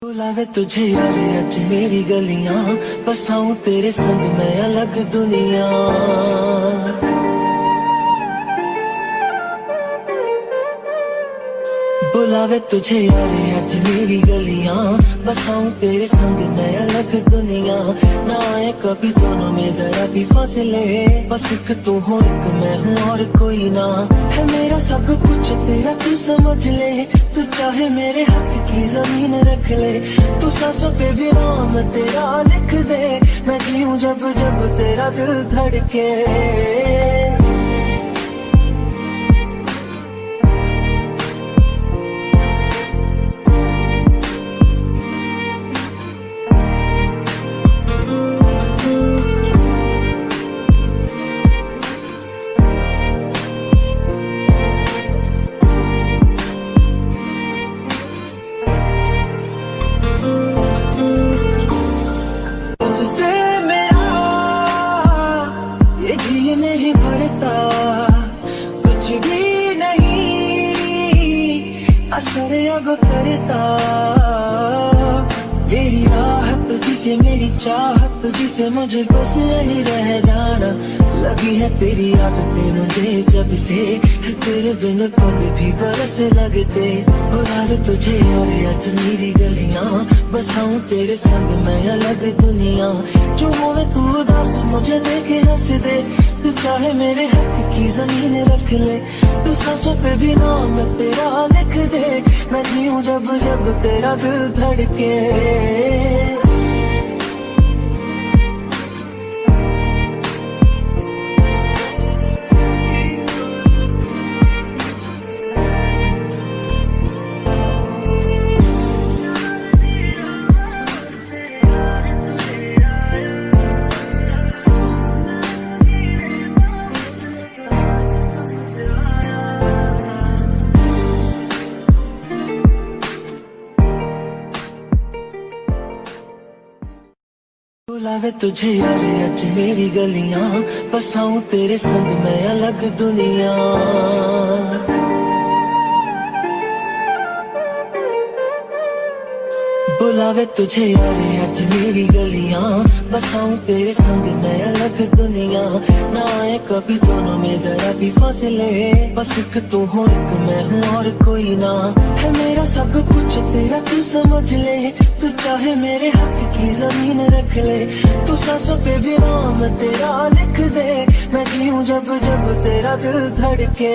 बुलावे तुझे यार आज मेरी गलियां, बसाऊं तेरे संग मैं अलग दुनिया। बुलावे तुझे यार आज मेरी गलियां, बसाऊं तेरे संग मैं अलग दुनिया। ना आए कभी दोनों में जरा भी फासले, बस एक तू हो एक मैं हूँ और कोई ना। है मेरा सब कुछ तेरा तू समझ ले, तू चाहे मेरे हक की जमीन रख ले। तू सांसों पे भी नाम तेरा लिख दे, मैं जीऊं जब जब तेरा दिल धड़के। नहीं भरता कुछ भी नहीं असर अब करता। मेरी राहत तुझसे मेरी चाहत तुझसे मुझे बस यही रह जाना। लगी है तेरी आदतें मुझे जब से, तेरे बिन पल भी बरस लगते। बुलावे तुझे और आज मेरी गलियां, बसाऊं तेरे संग मैं अलग दुनिया। जो होवे तू उदास मुझे देखे हंस दे, तू चाहे मेरे हक की जमीन रख ले। तू सांसों पे भी नाम तेरा लिख दे, मैं जीऊं जब जब तेरा दिल धड़के। बुलावे तुझे यार आज मेरी गलियां, बसाऊं तेरे संग मैं अलग दुनिया। बुलावे तुझे यार आज मेरी गलियां, बसाऊं तेरे संग मैं अलग दुनिया। ना आए कभी दोनों में जरा भी फासले, बस एक तू हो एक मैं हूँ और कोई ना। है मेरा सब कुछ तेरा तू समझ ले, तू चाहे मेरे हक की जमीन रख ले। तू सांसों पे भी नाम तेरा लिख दे, मैं जीऊं जब जब तेरा दिल धड़के।